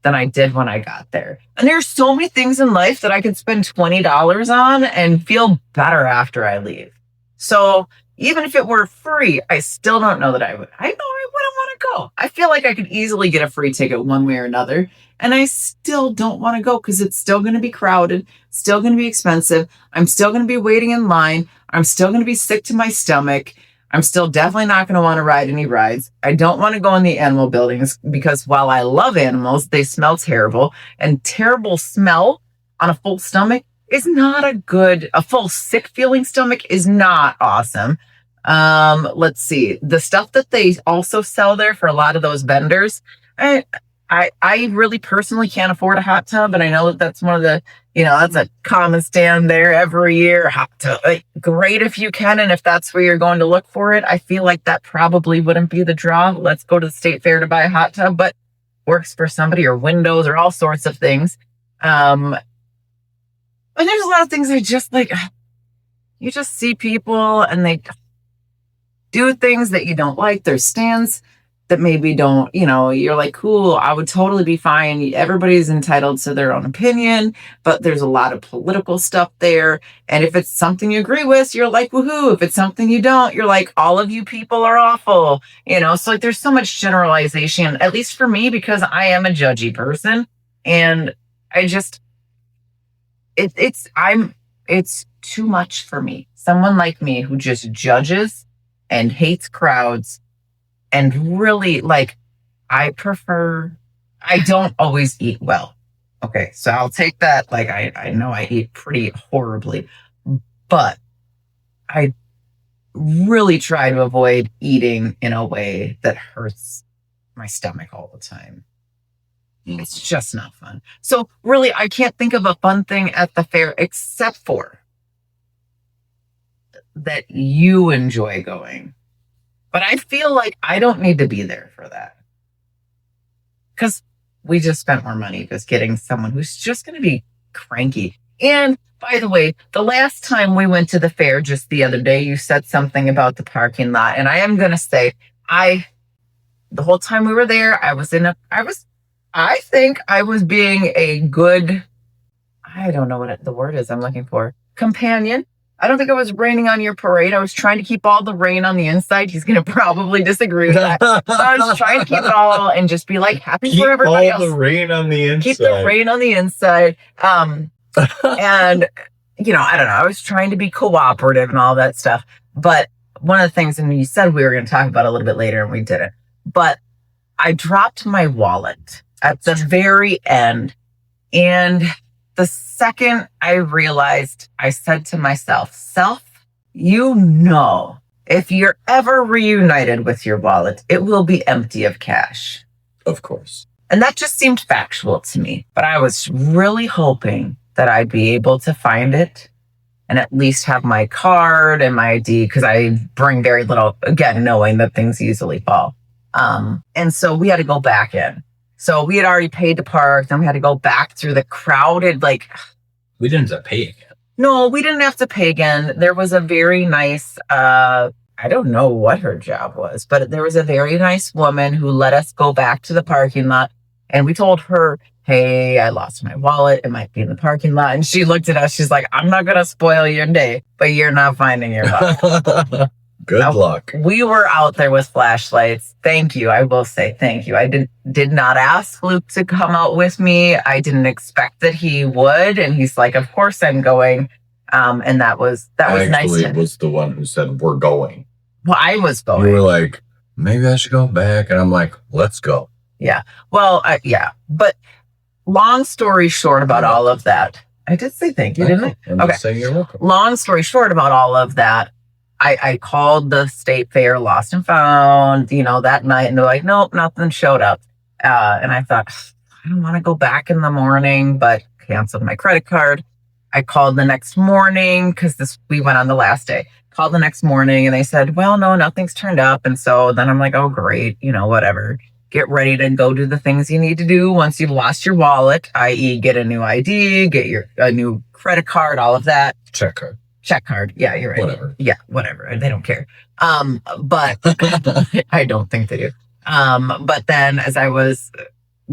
than I did when I got there. And there's so many things in life that I could spend $20 on and feel better after I leave. So even if it were free, I still don't know that I would. I know I wouldn't want to go. I feel like I could easily get a free ticket one way or another. And I still don't want to go, because it's still going to be crowded, still going to be expensive. I'm still going to be waiting in line. I'm still going to be sick to my stomach. I'm still definitely not going to want to ride any rides. I don't want to go in the animal buildings, because while I love animals, they smell terrible. And terrible smell on a full stomach is not a full sick feeling stomach is not awesome. Let's see. The stuff that they also sell there for a lot of those vendors, I really personally can't afford a hot tub, and I know that that's one of the, that's a common stand there every year. Hot tub, like, great if you can, and if that's where you're going to look for it. I feel like that probably wouldn't be the draw. Let's go to the state fair to buy a hot tub, but works for somebody, or windows, or all sorts of things. And there's a lot of things I just like. You just see people and they do things that you don't like. There's stands that maybe don't, you're like, cool, I would totally be fine. Everybody's entitled to their own opinion, but there's a lot of political stuff there. And if it's something you agree with, you're like, woohoo. If it's something you don't, you're like, all of you people are awful. So like there's so much generalization, at least for me, because I am a judgy person. And I just, it's too much for me. Someone like me who just judges and hates crowds. And really, like, I don't always eat well. Okay, so I'll take that. Like, I know I eat pretty horribly, but I really try to avoid eating in a way that hurts my stomach all the time. It's just not fun. So really, I can't think of a fun thing at the fair except for that you enjoy going. But I feel like I don't need to be there for that. Because we just spent more money just getting someone who's just going to be cranky. And by the way, the last time we went to the fair, just the other day, you said something about the parking lot. And I am going to say, the whole time we were there, I think I was being a good, I don't know what the word is I'm looking for, companion. I don't think I was raining on your parade. I was trying to keep all the rain on the inside. He's going to probably disagree with that. I was trying to keep it all and just be like happy for everybody else. Keep all the rain on the inside. Keep the rain on the inside. And, I don't know. I was trying to be cooperative and all that stuff. But one of the things, and you said we were going to talk about it a little bit later, and we didn't. But I dropped my wallet at the very end. And the second I realized, I said to myself, if you're ever reunited with your wallet, it will be empty of cash. Of course. And that just seemed factual to me. But I was really hoping that I'd be able to find it and at least have my card and my ID, because I bring very little, again, knowing that things easily fall. And so we had to go back in. So we had already paid to park. Then we had to go back through the crowded, we didn't have to pay again. No, we didn't have to pay again. There was a very nice, I don't know what her job was, but there was a very nice woman who let us go back to the parking lot. And we told her, hey, I lost my wallet. It might be in the parking lot. And she looked at us. She's like, I'm not going to spoil your day, but you're not finding your wallet. Good luck. We were out there with flashlights. Thank you. I will say thank you. I did not ask Luke to come out with me. I didn't expect that he would. And he's like, of course I'm going. And that was nice. Actually, it was the one who said, we're going. Well, I was going. You were like, maybe I should go back. And I'm like, let's go. Yeah. Well, yeah. But long story short about all of that. I did say thank you, didn't I? I'm just saying you're welcome. Long story short about all of that. I called the state fair, lost and found, that night, and they're like, nope, nothing showed up. And I thought, I don't want to go back in the morning, but canceled my credit card. I called the next morning because we went on the last day. Called the next morning and they said, well, no, nothing's turned up. And so then I'm like, oh, great, whatever. Get ready to go do the things you need to do once you've lost your wallet, i.e. get a new ID, get a new credit card, all of that. Check card. Yeah, you're right. Whatever. Yeah, whatever. They don't care. But I don't think they do. But then as I was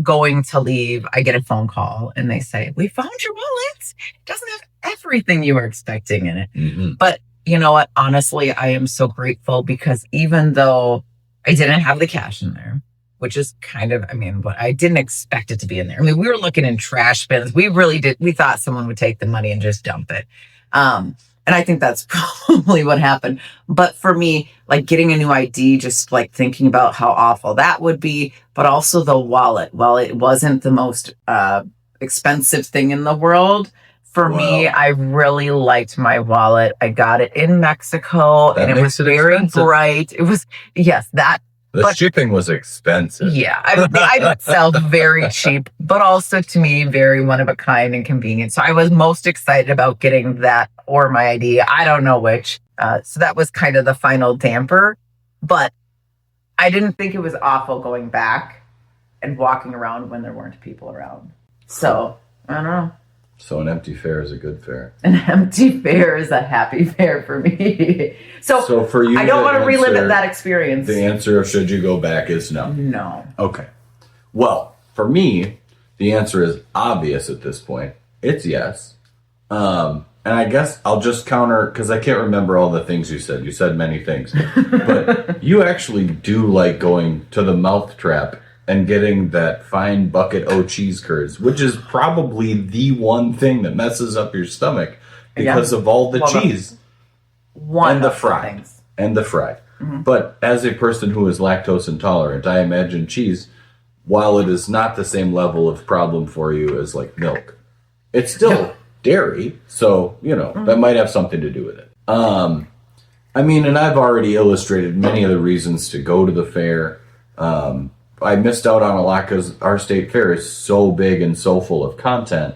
going to leave, I get a phone call and they say, we found your wallet. It doesn't have everything you were expecting in it. Mm-hmm. But you know what? Honestly, I am so grateful because even though I didn't have the cash in there, which is kind of, but I didn't expect it to be in there. We were looking in trash bins. We really did. We thought someone would take the money and just dump it. And I think that's probably what happened. But for me, getting a new ID, just thinking about how awful that would be, but also the wallet. While it wasn't the most expensive thing in the world, for me, I really liked my wallet. I got it in Mexico and it was very bright. It was, yes, that But shipping was expensive. yeah, I don't sell very cheap, but also to me, very one of a kind and convenient. So I was most excited about getting that or my ID. I don't know which. So that was kind of the final damper. But I didn't think it was awful going back and walking around when there weren't people around. So I don't know. So an empty fair is a good fair. An empty fair is a happy fair for me. So for you, I don't want to relive that experience. The answer of should you go back is no. No. Okay. Well, for me, the answer is obvious at this point. It's yes. And I guess I'll just counter, because I can't remember all the things you said. You said many things. But you actually do like going to the Mouth Trap and getting that fine bucket o' cheese curds, which is probably the one thing that messes up your stomach because of all the cheese. And the fried. Mm-hmm. But as a person who is lactose intolerant, I imagine cheese, while it is not the same level of problem for you as like milk, it's still dairy. So, that might have something to do with it. I mean, and I've already illustrated many of the reasons to go to the fair. I missed out on a lot because our state fair is so big and so full of content.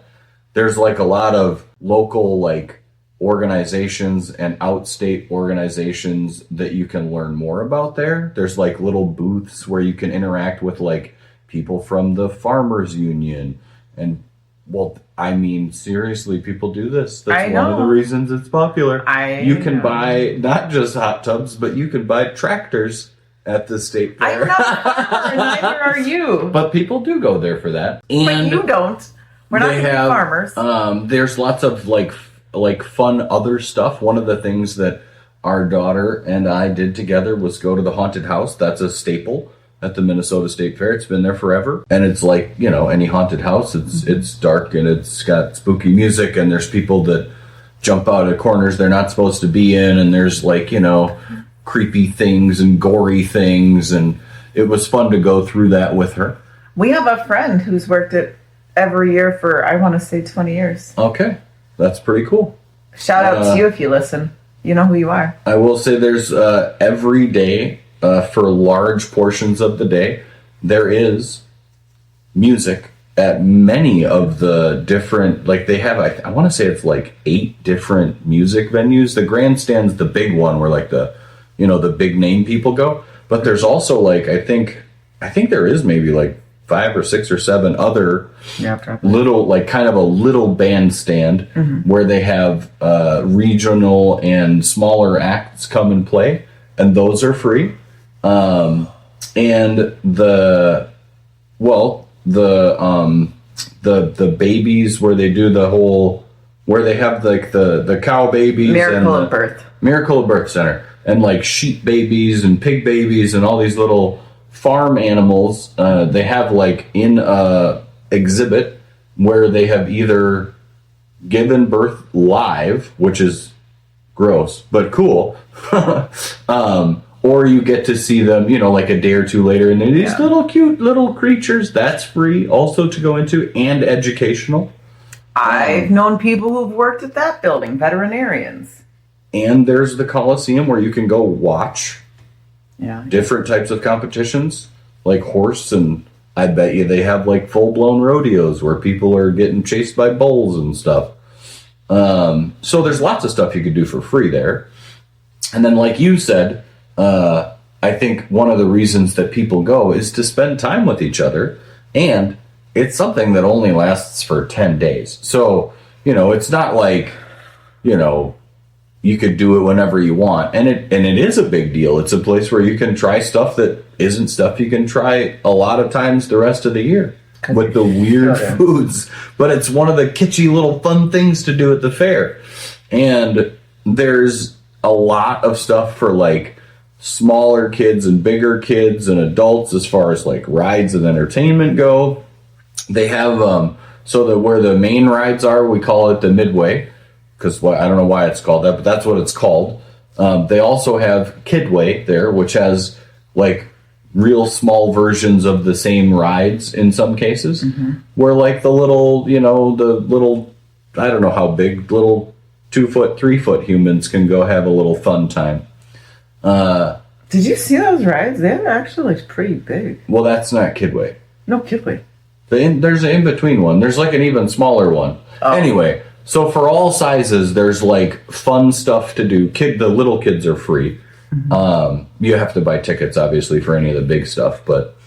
There's like a lot of local like organizations and outstate organizations that you can learn more about there. There's like little booths where you can interact with like people from the farmers union. And well, I mean, seriously, people do this. That's one of the reasons it's popular. You can buy not just hot tubs, but you can buy tractors at the state fair. I'm not a farmer, and neither are you. But people do go there for that. And but you don't. We're not going to be farmers. There's lots of like fun other stuff. One of the things that our daughter and I did together was go to the haunted house. That's a staple at the Minnesota State Fair. It's been there forever. And it's like, any haunted house. It's dark and it's got spooky music and there's people that jump out of corners they're not supposed to be in, and there's like, creepy things and gory things, and it was fun to go through that with her. We have a friend who's worked it every year for, I want to say, 20 years. Okay, that's pretty cool. Shout out to you if you listen. You know who you are. I will say there's every day, for large portions of the day, there is music at many of the different, like they have, I want to say it's like 8 different music venues. The grandstand's the big one where like the big name people go. But there's also like, I think there is maybe like 5 or 6 or 7 other little, like kind of a little bandstand where they have regional and smaller acts come and play. And those are free. And the babies where they do the whole, where they have like the cow babies. Miracle of Birth Center. And like sheep babies and pig babies and all these little farm animals, they have like in a exhibit where they have either given birth live, which is gross but cool, or you get to see them, like a day or two later, and they're these little cute little creatures. That's free also to go into and educational. I've known people who've worked at that building, veterinarians. And there's the Coliseum where you can go watch different types of competitions, like horse, and I bet you they have like full-blown rodeos where people are getting chased by bulls and stuff. So there's lots of stuff you could do for free there. And then like you said, I think one of the reasons that people go is to spend time with each other, and it's something that only lasts for 10 days. So, it's not like, you could do it whenever you want. And it is a big deal. It's a place where you can try stuff that isn't stuff you can try a lot of times the rest of the year with the weird foods. But it's one of the kitschy little fun things to do at the fair. And there's a lot of stuff for like smaller kids and bigger kids and adults as far as like rides and entertainment go. They have, where the main rides are, we call it the Midway, because I don't know why it's called that, but that's what it's called. They also have Kidway there, which has like real small versions of the same rides in some cases, where like the little, I don't know how big, little 2-foot, 3-foot humans can go have a little fun time. Did you see those rides? They actually looked pretty big. Well, that's not Kidway. No, Kidway. There's an in-between one. There's like an even smaller one. Oh. Anyway, so for all sizes, there's like fun stuff to do. The little kids are free. Mm-hmm. You have to buy tickets, obviously, for any of the big stuff. But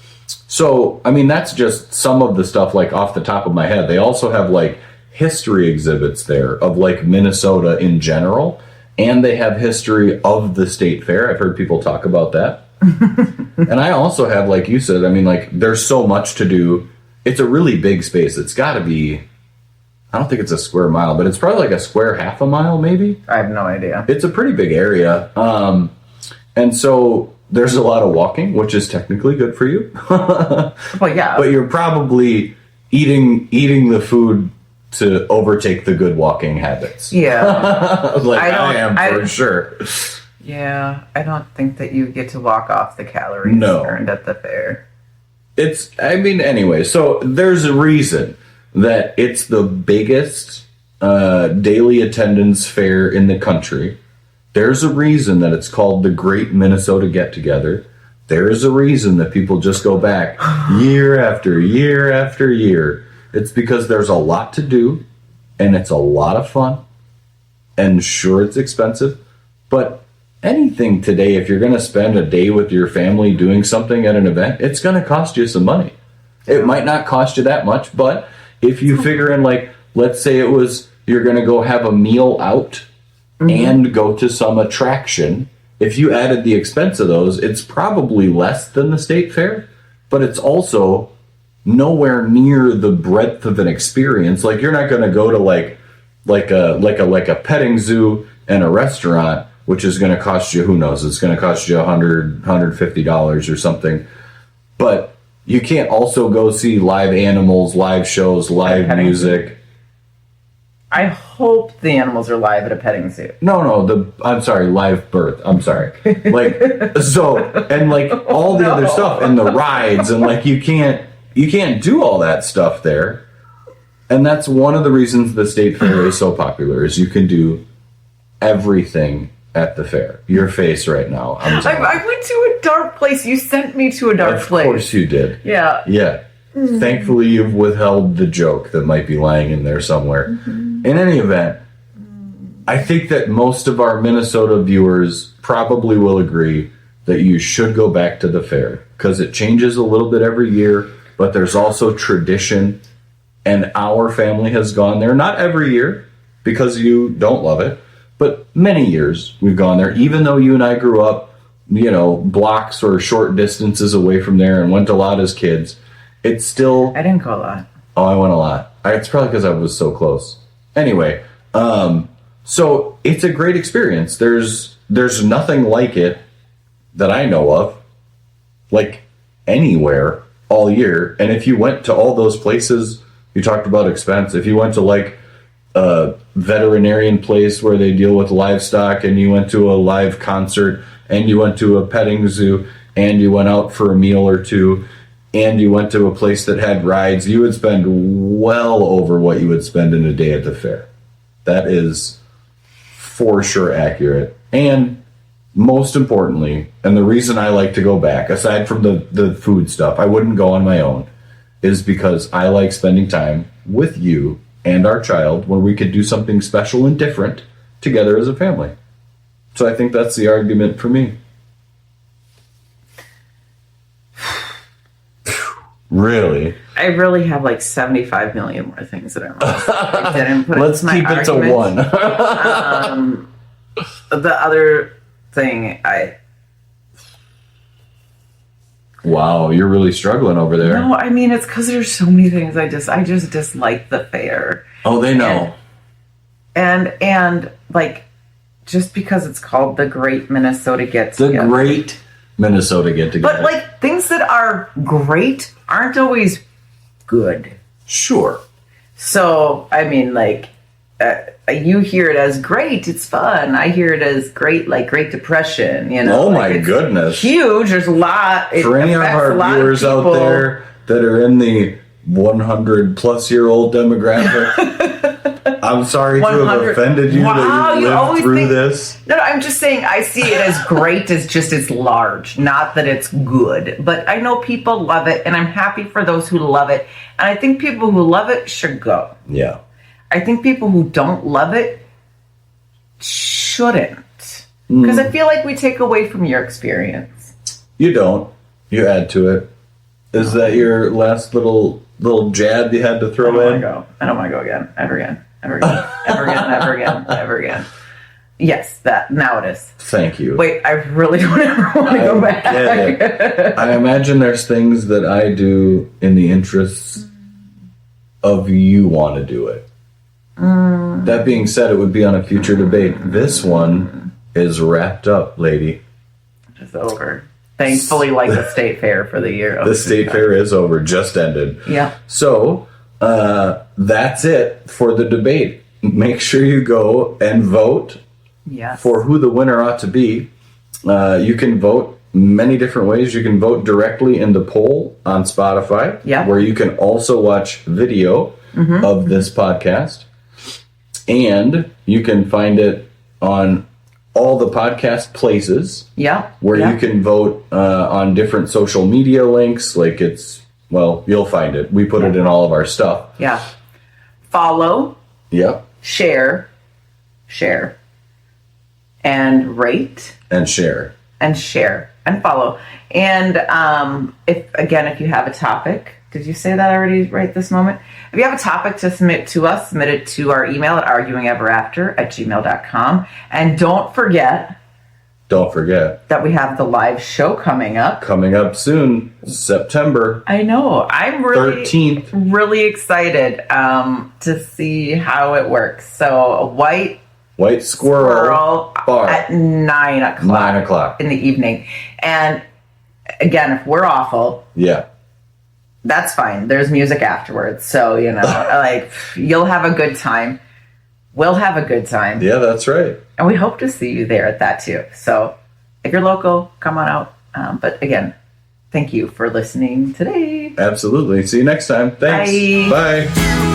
so, I mean, that's just some of the stuff, like off the top of my head. They also have like history exhibits there of like Minnesota in general. And they have history of the state fair. I've heard people talk about that. And I also have, like you said, I mean, like, there's so much to do. It's a really big space. It's got to be, I don't think it's a square mile, but it's probably like a square half a mile, maybe. I have no idea. It's a pretty big area. And so there's a lot of walking, which is technically good for you. Well, yeah. But you're probably eating the food to overtake the good walking habits. Yeah. I am for sure. Yeah, I don't think that you get to walk off the calories earned at the fair. Anyway, so there's a reason that it's the biggest daily attendance fair in the country. There's a reason that it's called the Great Minnesota Get-Together. There is a reason that people just go back year after year after year. It's because there's a lot to do, and it's a lot of fun, and sure, it's expensive, but anything today, if you're going to spend a day with your family doing something at an event, it's going to cost you some money. It might not cost you that much, but if you figure in, like, let's say it was, you're going to go have a meal out and go to some attraction, if you added the expense of those, it's probably less than the state fair, but it's also nowhere near the breadth of an experience. Like, you're not going to go to like a petting zoo and a restaurant, which is going to cost you, who knows, it's going to cost you $150 or something. But you can't also go see live animals, live shows, live music. I hope the animals are live at a petting zoo. No, I'm sorry, live birth. I'm sorry. Like, so, and like all the other stuff and the rides, and like you can't do all that stuff there. And that's one of the reasons the state fair is so popular, is you can do everything at the fair. Your face right now. I went to a dark place. You sent me to a dark place. Of course you did. Yeah. Yeah. Mm-hmm. Thankfully, you've withheld the joke that might be lying in there somewhere. Mm-hmm. In any event, I think that most of our Minnesota viewers probably will agree that you should go back to the fair, because it changes a little bit every year, but there's also tradition, and our family has gone there, not every year, because you don't love it, but many years we've gone there, even though you and I grew up, blocks or short distances away from there and went a lot as kids. It's still... I didn't go a lot. Oh, I went a lot. It's probably because I was so close. Anyway, so it's a great experience. There's nothing like it that I know of, like anywhere all year. And if you went to all those places, you talked about expense. If you went to like a veterinarian place where they deal with livestock, and you went to a live concert, and you went to a petting zoo, and you went out for a meal or two, and you went to a place that had rides, you would spend well over what you would spend in a day at the fair. That is for sure accurate. And most importantly, and the reason I like to go back, aside from the food stuff, I wouldn't go on my own, is because I like spending time with you and our child where we could do something special and different together as a family. So I think that's the argument for me. Really? I really have like 75 million more things that I didn't put Let's keep it to one. The other thing, Wow, you're really struggling over there. No, I mean, it's because there's so many things I just dislike the fair. Oh, they know. And like, just because it's called the Great Minnesota Get-Together. The Great Minnesota Get-Together. But like, things that are great aren't always good. Sure. So, I mean, like, you hear it as great, it's fun. I hear it as great, like Great Depression, Oh my goodness. Huge. There's a lot. For any of our viewers out there that are in the 100-plus-year-old demographic, I'm sorry to have 100 offended you Wow, that you you lived always through think- this. No, I'm just saying I see it as great as just it's large, not that it's good. But I know people love it, and I'm happy for those who love it. And I think people who love it should go. Yeah. I think people who don't love it shouldn't. Because I feel like we take away from your experience. You don't. You add to it. Is that your last little jab you had to throw in? I don't want to go again. Ever again. Ever again. Ever again. Ever again. Ever again. Yes, now it is. Thank you. Wait, I really don't ever want to go back. Get it. I imagine there's things that I do in the interests of you want to do it. That being said, it would be on a future debate. This one is wrapped up, lady. It's over. Thankfully, like the state fair for the year. The state fair is over, just ended. Yeah. So that's it for the debate. Make sure you go and vote for who the winner ought to be. You can vote many different ways. You can vote directly in the poll on Spotify, where you can also watch video of this podcast. And you can find it on all the podcast places. Where you can vote on different social media links. Like you'll find it. We put it in all of our stuff. Follow. Share. And rate. And share. And follow. And if you have a topic, did you say that already right this moment? If you have a topic to submit to us, submit it to our email at arguingeverafter@gmail.com. And don't forget that we have the live show coming up. Coming up soon, September. I know. I'm really 13th. Really excited to see how it works. So a white squirrel bar at 9 o'clock. 9 o'clock in the evening. And again, if we're awful, that's fine. There's music afterwards. So, you'll have a good time. We'll have a good time. Yeah, that's right. And we hope to see you there at that too. So if you're local, come on out. But again, thank you for listening today. Absolutely. See you next time. Thanks. Bye. Bye.